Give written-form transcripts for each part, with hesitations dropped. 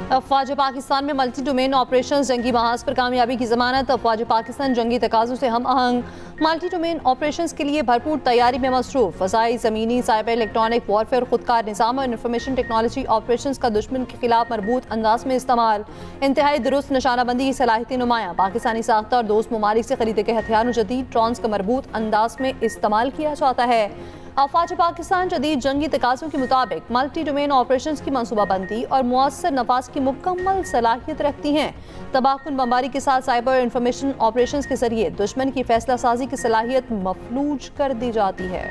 अफवाज पाकिस्तान में multi domain operation जंगी महाज पर कामयाबी की जमानत। अफवाज पाकिस्तान जंगी तकाज़ों से हम आहंग मल्टी डोमेन ऑपरेशन के लिए भरपूर तैयारी में मसरूफ। फ़ज़ाई, ज़मीनी, साइबर, इलेक्ट्रॉनिक वॉरफेयर, खुदकार निज़ाम और इंफॉर्मेशन टेक्नोलॉजी ऑपरेशन का दुश्मन के खिलाफ मरबूत अंदाज में इस्तेमाल। इंतहाई दुरुस्त निशानाबंदी की सलाहियतें नुमायाँ। पाकिस्तानी साख्ता और दोस्त ममालिक से खरीदे गए हथियारों जदीद ड्रोन्स का मरबूत अंदाज में इस्तेमाल किया जाता है। अफवाज पाकिस्तान जदीद जंगी तकाज़ों के मुताबिक मल्टी डोमेन ऑपरेशन की मनसूबाबंदी और मुअस्सर नफाज की मुकम्मल सलाहियत रखती हैं। तबाहकुन बमबारी के साथ साइबर इंफॉर्मेशन ऑपरेशन के जरिए दुश्मन की फैसला साजी की सलाहियत मफलूज कर दी जाती है।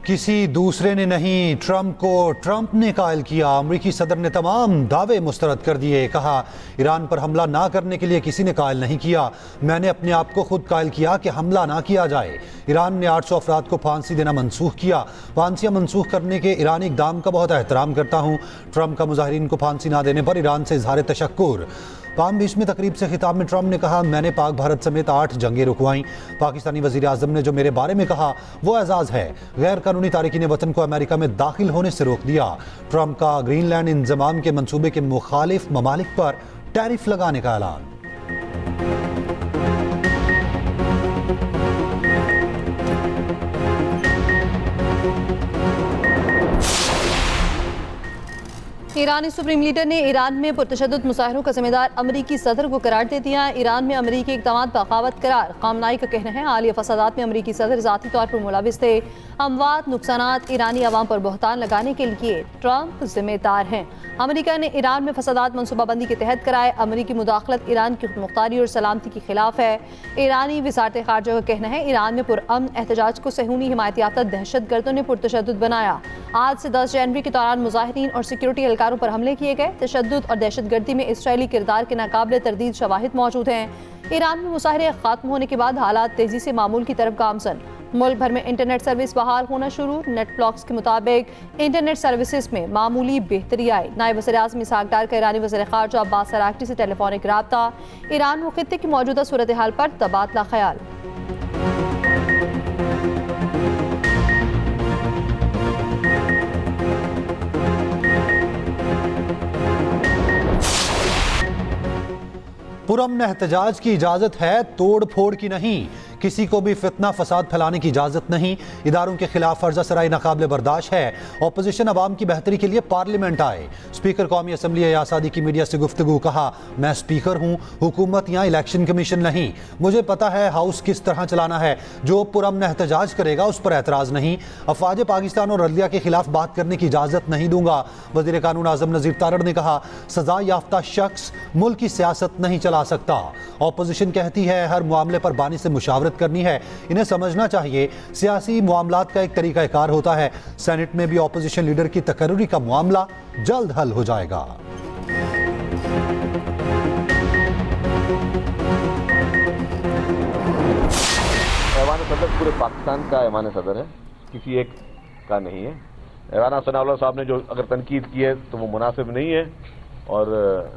किसी दूसरे ने नहीं, ट्रंप ने कायल किया। अमरीकी सदर ने तमाम दावे मुस्तरद कर दिए। कहा, ईरान पर हमला ना करने के लिए किसी ने कायल नहीं किया, मैंने अपने आप को खुद कायल किया कि हमला ना किया जाए। ईरान ने 800 अफराद को फांसी देना मनसूख किया। फांसियां मनसूख करने के ईरानी इक़दाम का बहुत एहतराम करता हूँ। ट्रंप का मुजाहिरीन को फांसी ना देने पर ईरान से इजहार तशक्कुर। पाम बीच में तकरीब से खिताब में ट्रंप ने कहा, मैंने पाक भारत समेत 8 जंगें रुकवाईं। पाकिस्तानी वज़ीर आज़म ने जो मेरे बारे में कहा वो एजाज़ है। गैर कानूनी तारिकीन वतन को अमेरिका में दाखिल होने से रोक दिया। ट्रंप का ग्रीनलैंड इंजमाम के मंसूबे के मुखालिफ ममालिक पर टैरिफ लगाने का ऐलान। ईरानी सुप्रीम लीडर ने ईरान में पुरतशद्दुद मुजाहिरों का जिम्मेदार अमरीकी सदर को करार दे दिया। ईरान में अमरीकी इक़दामात बगावत करार। खामनाई का कहना है, हालिया फसादात में अमरीकी सदर ज़ाती तौर पर मुलविस थे। अमवात, नुकसानात ईरानी अवाम पर बहतान लगाने के लिए ट्रंप जिम्मेदार हैं। अमरीका ने ईरान में फसादात मनसूबाबंदी के तहत कराए। अमरीकी मुदाखलत ईरान की खुदमुख्तारी और सलामती के खिलाफ है। ईरानी वज़ारत ख़ारजा का कहना है, ईरान में पुरअमन एहतजाज को सहूनी हिमायत याफ्ता दहशतगर्दों ने पुरतशद्दुद बनाया। आज से 10 जनवरी के दौरान मुजाहिरीन और सिक्योरिटी एहलकारों पर हमले किए गए। तशद्दुद और दहशतगर्दी में इसराइली किरदार के नाकाबिले तरदीद शवाहिद मौजूद हैं। ईरान में मुजाहिरे खत्म होने के बाद हालात तेजी से मामूल की तरफ गामजन। मुल्क भर में इंटरनेट सर्विस बहाल होना शुरू। नेट ब्लॉक्स के मुताबिक इंटरनेट सर्विसेज में मामूली बेहतरी आई। नायब वज़ीर-ए-आज़म इसहाक डार का ईरानी वज़ीर ख़ारजा अब्बास अराग़ची से टेलीफोनिक राब्ता। ईरान व खित्ते की मौजूदा सूरत हाल पर तबादला ख्याल। पुरअमन एहतजाज की इजाज़त है, तोड़ फोड़ की नहीं। किसी को भी फितना फसाद फैलाने की इजाज़त नहीं। इदारों के खिलाफ फर्जा सराई नाकाबिले बर्दाश्त है। अपोजिशन अवाम की बेहतरी के लिए पार्लियामेंट आए। स्पीकर कौमी असम्बली एयासादी की मीडिया से गुफ्तगू। कहा, मैं स्पीकर हूँ, हुकूमत या इलेक्शन कमीशन नहीं। मुझे पता है हाउस किस तरह चलाना है। जो पुरअमन एहतजाज करेगा उस पर एतराज़ नहीं। अफवाज पाकिस्तान और अदलिया के खिलाफ बात करने की इजाज़त नहीं दूंगा। वज़ीर कानून आज़म नज़ीर तारड़ ने कहा, सजा याफ्ता शख्स मुल्क की सियासत नहीं चला सकता। अपोजिशन कहती है हर मामले पर बानी से मुशावरत करनी है। इन्हें समझना चाहिए सियासी मामलात का एक तरीका कार होता है। सेनेट में भी अपोजिशन लीडर की तकर्री का मामला जल्द हल हो जाएगा। ऐवान सदर पूरे पाकिस्तान का ऐवान सदर है, किसी एक का नहीं है। ऐवान सनाउल्लाह साहब ने जो अगर तनकीद की है तो वो मुनासिब नहीं है। और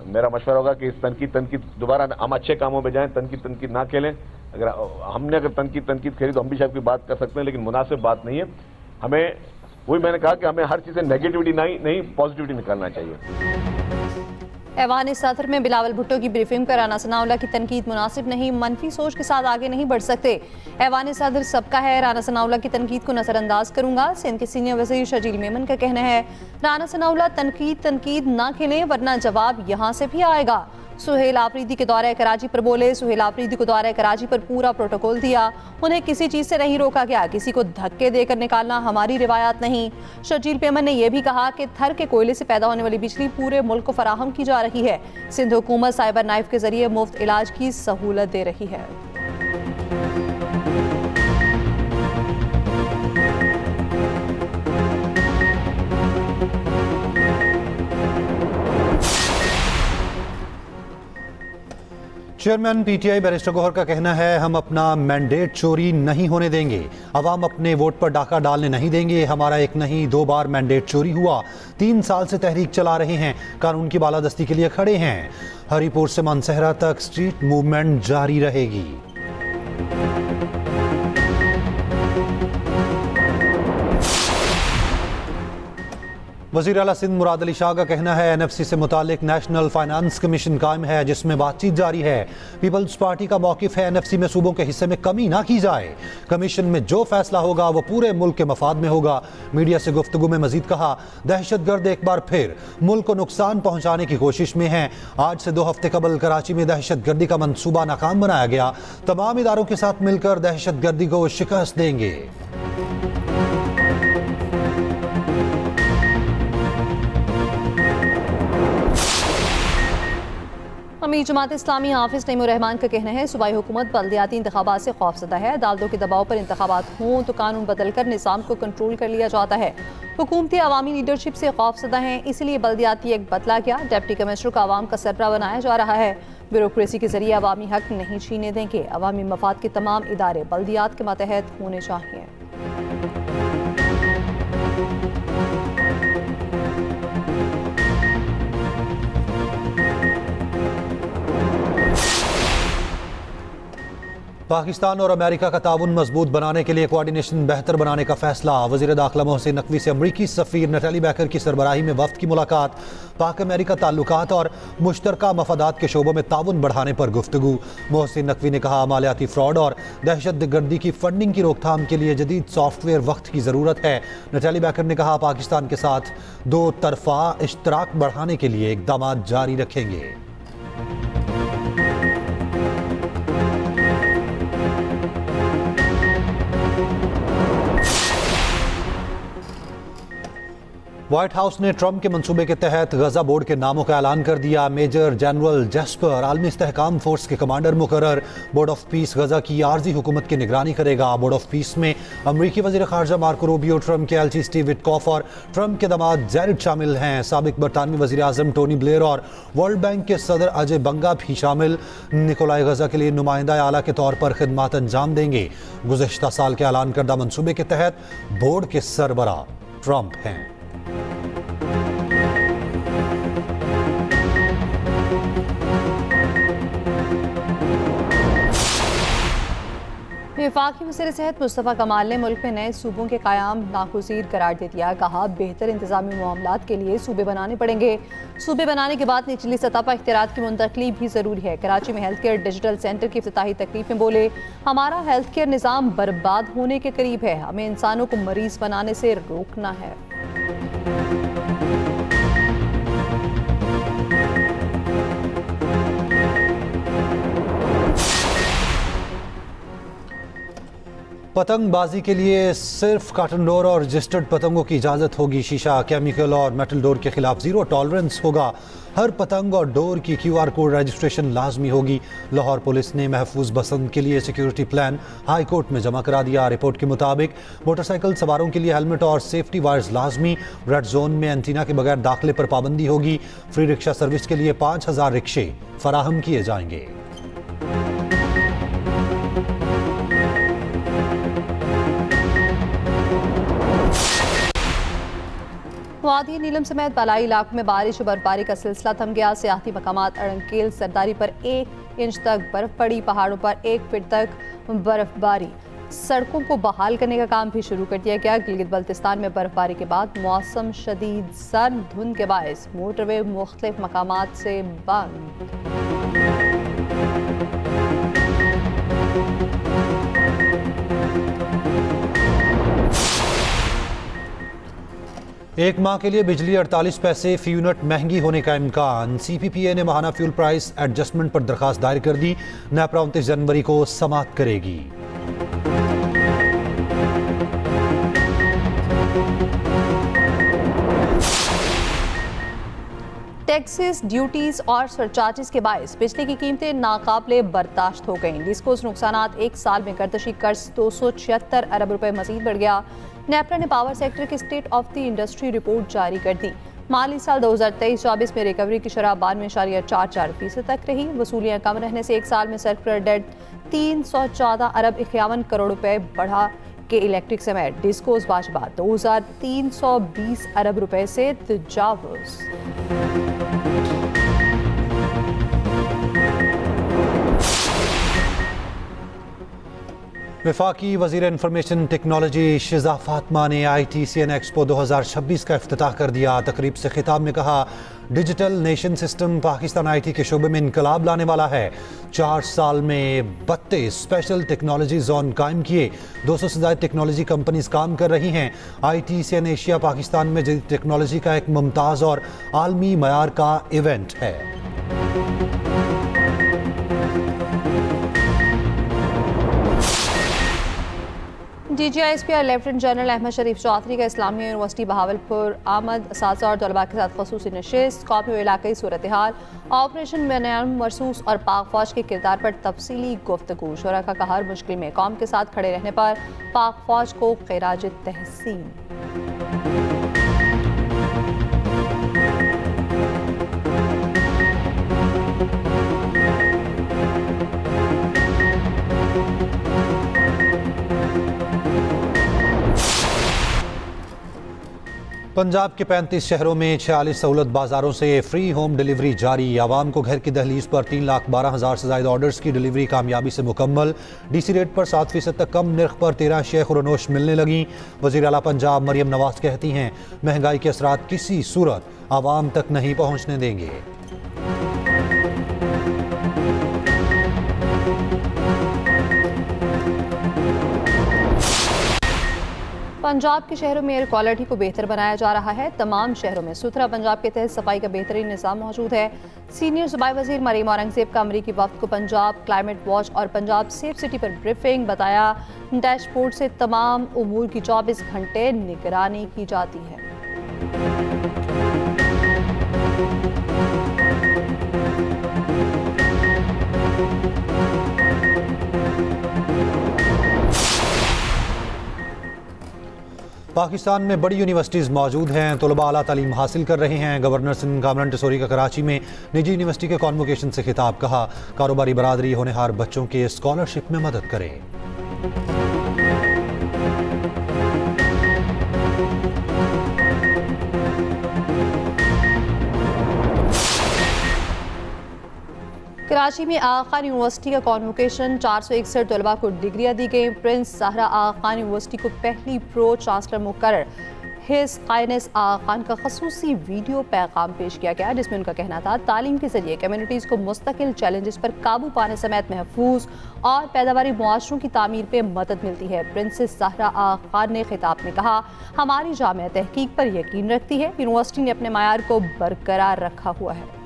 मेरा मशवरा होगा कि इस तनकीद दोबारा हम अच्छे कामों में जाएं, तनकीद ना खेलें। अगर हमने तनकीद खेली तो हम भी शायद कोई बात कर सकते हैं, लेकिन मुनासिब बात नहीं है। हमें वही मैंने कहा कि हमें हर चीज़ से नेगेटिविटी नहीं पॉजिटिविटी निकालना चाहिए। ऐवान सदर में बिलावल भुट्टो की ब्रीफिंग पर राना सनाउल्लाह की तनकीद मुनासिब नहीं, मनफी सोच के साथ आगे नहीं बढ़ सकते। ऐवान सदर सबका है, राना सनाउल्लाह की तनकीद को नजरअंदाज करूंगा। सिंध के सीनियर वज़ीर शजील मेमन का कहना है, राना सनाउल्लाह तनकीद ना खेलें वरना जवाब यहाँ से भी आएगा। सुहेल आफरीदी के दौरे कराची पर बोले, सुहेल आफरीदी को दौरे कराची पर पूरा प्रोटोकॉल दिया। उन्हें किसी चीज़ से नहीं रोका गया, किसी को धक्के देकर निकालना हमारी रिवायात नहीं। शजील पेमन ने यह भी कहा कि थर के कोयले से पैदा होने वाली बिजली पूरे मुल्क को फराहम की जा रही है। सिंध हुकूमत साइबर नाइफ के जरिए मुफ्त इलाज की सहूलत दे रही है। चेयरमैन पीटीआई बैरिस्टर गौहर का कहना है, हम अपना मैंडेट चोरी नहीं होने देंगे। अवाम अपने वोट पर डाका डालने नहीं देंगे। हमारा एक नहीं 2 बार मैंडेट चोरी हुआ। 3 साल से तहरीक चला रहे हैं, कानून की बालादस्ती के लिए खड़े हैं। हरिपुर से मानसहरा तक स्ट्रीट मूवमेंट जारी रहेगी। वज़ीर आला सिंध मुराद अली शाह का कहना है, एनएफसी से मुतालिक नेशनल फाइनेंस कमीशन कायम है, जिसमें बातचीत जारी है। पीपल्स पार्टी का मौक़िफ़ है, एनएफसी में सूबों के हिस्से में कमी ना की जाए। कमीशन में जो फैसला होगा वो पूरे मुल्क के मफाद में होगा। मीडिया से गुफ्तगू में मजीद कहा, दहशतगर्द एक बार फिर मुल्क को नुकसान पहुँचाने की कोशिश में हैं। आज से 2 हफ्ते कबल कराची में दहशतगर्दी का मंसूबा नाकाम बनाया गया। तमाम इदारों के साथ मिलकर दहशतगर्दी को शिकस्त देंगे। अमीर जमात इस्लामी हाफिज तैमूर रहमान का कहना है, सूबाई हुकूमत बल्दियाती इंतखाबात से खौफजदा है। अदालतों के दबाव पर इंतखाबात हों तो कानून बदल कर निज़ाम को कंट्रोल कर लिया जाता है। हुकूमती अवामी लीडरशिप से खौफजदा हैं, इसलिए बल्दियाती एक्ट बदला गया। डिप्टी कमिश्नर को अवाम का सरबराह बनाया जा रहा है। ब्यूरोक्रेसी के जरिए अवामी हक नहीं छीने देंगे। अवामी मफाद के तमाम इदारे बल्दियात के मातहत होने चाहिए। पाकिस्तान और अमेरिका का ताउन मजबूत बनाने के लिए कोऑर्डिनेशन बेहतर बनाने का फैसला। वज़ीर दाखिला मोहसिन नकवी से अमरीकी सफ़ीर नटाली बैकर की सरबराही में वफ़द की मुलाकात। पाक अमेरिका ताल्लुकात और मुश्तरका मफादात के शोबों में ताउन बढ़ाने पर गुफ्तगू। मोहसिन नकवी ने कहा, मालियाती फ्रॉड और दहशतगर्दी की फंडिंग की रोकथाम के लिए जदीद सॉफ्टवेयर वक्त की ज़रूरत है। नटाली बैकर ने कहा, पाकिस्तान के साथ 2 तरफ़ा इश्तराक बढ़ाने के लिए इक़दाम जारी रखेंगे। व्हाइट हाउस ने ट्रंप के मंसूबे के तहत गजा बोर्ड के नामों का ऐलान कर दिया। मेजर जनरल जैस्पर आलमी इस्तेहकाम फोर्स के कमांडर मुकर्रर। बोर्ड ऑफ पीस गजा की आर्जी हुकूमत की निगरानी करेगा। बोर्ड ऑफ पीस में अमरीकी वज़ीर ख़ारजा मार्को रूबियो, ट्रंप के एलची स्टीव विटकॉफ और ट्रंप के दामाद जैरिड शामिल हैं। साबिक बरतानवी वज़ीर आज़म टोनी ब्लेयर और वर्ल्ड बैंक के सदर अजय बंगा भी शामिल। निकोलाई गजा के लिए नुमाइंदा आला के तौर पर खिदमात अंजाम देंगे। गुज़श्ता साल के ऐलान करदा मंसूबे के तहत बोर्ड के सरबरा ट्रंप हैं। वफाकी वज़ीर सेहत मुस्तफ़ा कमाल ने मुल्क में नए सूबों के क़याम नागुज़ीर करार दे दिया। कहा, बेहतर इंतज़ामी मामलात के लिए सूबे बनाने पड़ेंगे। सूबे बनाने के बाद निचली सतह पर इख्तियारात की मुंतकली भी ज़रूरी है। कराची में हेल्थ केयर डिजिटल सेंटर की इफ्तिताही तकरीब में बोले, हमारा हेल्थ केयर निज़ाम बर्बाद होने के करीब है। हमें इंसानों को मरीज़ बनाने से रोकना है। पतंगबाजी के लिए सिर्फ काटन डोर और रजिस्टर्ड पतंगों की इजाज़त होगी। शीशा, केमिकल और मेटल डोर के खिलाफ 0 टॉलरेंस होगा। हर पतंग और डोर की QR कोड रजिस्ट्रेशन लाजमी होगी। लाहौर पुलिस ने महफूज बसंत के लिए सिक्योरिटी प्लान हाई कोर्ट में जमा करा दिया। रिपोर्ट के मुताबिक मोटरसाइकिल सवारों के लिए हेलमेट और सेफ्टी वायर्स लाजमी। रेड जोन में एंटीना के बगैर दाखिले पर पाबंदी होगी। फ्री रिक्शा सर्विस के लिए 5000 रिक्शे फराहम किए जाएंगे। वादी नीलम समेत बालाई इलाकों में बारिश और बर्फबारी का सिलसिला थम गया। सियाहती मकामात अड़ंकेल सरदारी पर 1 इंच तक बर्फ पड़ी। पहाड़ों पर 1 फीट तक बर्फबारी। सड़कों को बहाल करने का काम भी शुरू कर दिया गया। गिलगित बल्तिस्तान में बर्फबारी के बाद मौसम शदीद सर्द धुंध के बायस मोटरवे मुख्तलिफ मकामात से बंद। एक माह के लिए बिजली 48 पैसे फी यूनिट महंगी होने का इम्कान। CPPA ने माहाना फ्यूल प्राइस एडजस्टमेंट पर दरखास्त दायर कर दी। नेपरा 29 जनवरी को समाप्त करेगी। टैक्सेस, ड्यूटीज और सरचार्जेस के बायस बिजली की कीमतें नाकाबिले बर्दाश्त हो गईं। डिस्कोस नुकसानात 1 साल में गर्दशी कर्ज 276 अरब रुपए मजीद बढ़ गया। नेपरा ने पावर सेक्टर की state of the industry report जारी कर दी। माली साल 2023-24 में रिकवरी की शरह 92.44% तक रही। वसूलियाँ कम रहने से एक साल में सर्कुलर डेट 314 अरब 51 करोड़ रुपए बढ़ा के इलेक्ट्रिक समेत डिस्कोस बाशबाद 2320 अरब रुपए से तजावुज। वफाकी वज़ीर इंफॉर्मेशन टेक्नोलॉजी शिजा फातिमा ने ITCN एक्सपो 2026 का इफ्तिताह कर दिया। तकरीब से खिताब में कहा, digital nation system Pakistan IT के शोबे में इनकलाब लाने वाला है। 4 साल में 32 स्पेशल टेक्नोलॉजी जोन कायम किए। 200 से ज़्यादा टेक्नोलॉजी कंपनीज काम कर रही हैं। ITCN एशिया पाकिस्तान में जदीद टेक्नोलॉजी का एक मुमताज़ और आलमी मयार का इवेंट है। DGISP लेफ्टिनेंट जनरल अहमद शरीफ चौधरी का इस्लामिया यूनिवर्सिटी बहावलपुर आमद असातिज़ा और तलबा के साथ ख़ुसूसी नशिस्त, कौमी व इलाक़ाई सूरत हाल, ऑपरेशन मरयाम मरसूस और पाक फ़ौज के किरदार पर तफसीली गुफ्तगू। शुरका का हर मुश्किल में कौम के साथ खड़े रहने पर पाक फ़ौज को ख़िराज तहसीन। पंजाब के 35 शहरों में 46 सहूलत बाजारों से फ्री होम डिलीवरी जारी। आवाम को घर की दहलीज पर 3,12,000 से ज़ायद ऑर्डर्स की डिलीवरी कामयाबी से मुकम्मल। DC रेट पर 7% तक कम नर्ख पर 13 शेख खुरनोश मिलने लगी। वज़ीर आला पंजाब मरियम नवाज कहती हैं, महंगाई के असरात किसी सूरत आवाम तक नहीं पहुँचने देंगे। पंजाब के शहरों में एयर क्वालिटी को बेहतर बनाया जा रहा है। तमाम शहरों में सुथरा पंजाब के तहत सफाई का बेहतरीन निज़ाम मौजूद है। सीनियर सूबाई वज़ीर मरीम औरंगज़ेब का अमरीकी वफ़द को पंजाब क्लाइमेट वॉच और पंजाब सेफ सिटी पर ब्रीफिंग। बताया, डैशबोर्ड से तमाम उमूर की 24 घंटे निगरानी की जाती है। पाकिस्तान में बड़ी यूनिवर्सिटीज़ मौजूद हैं। तलबा आला तालीम हासिल कर रहे हैं। गवर्नर सिंध कामरान टिसोरी का कराची में निजी यूनिवर्सिटी के कॉन्वोकेशन से खिताब। कहा, कारोबारी बरादरी होनहार बच्चों के स्कॉलरशिप में मदद करें। कराची में आगा खान यूनिवर्सिटी का कॉन्वोकेशन, 461 तलबा को डिग्रियां दी गई। प्रिंस ज़हरा आगा खान यूनिवर्सिटी को पहली प्रो चांसलर मुकर्रर हिज हाइनेस आगा खान का खसूसी वीडियो पैगाम पेश किया गया, जिसमें उनका कहना था, तालीम के जरिए कम्युनिटीज़ को मुस्तकिल चैलेंजेस पर काबू पाने समेत महफूज और पैदावारी मुआशरों की तामीर पर मदद मिलती है। प्रिंसेस ज़हरा आगा खान ने खिताब में कहा, हमारी जामिया तहकीक पर यकीन रखती है। यूनिवर्सिटी ने अपने मयार को बरकरार रखा हुआ है।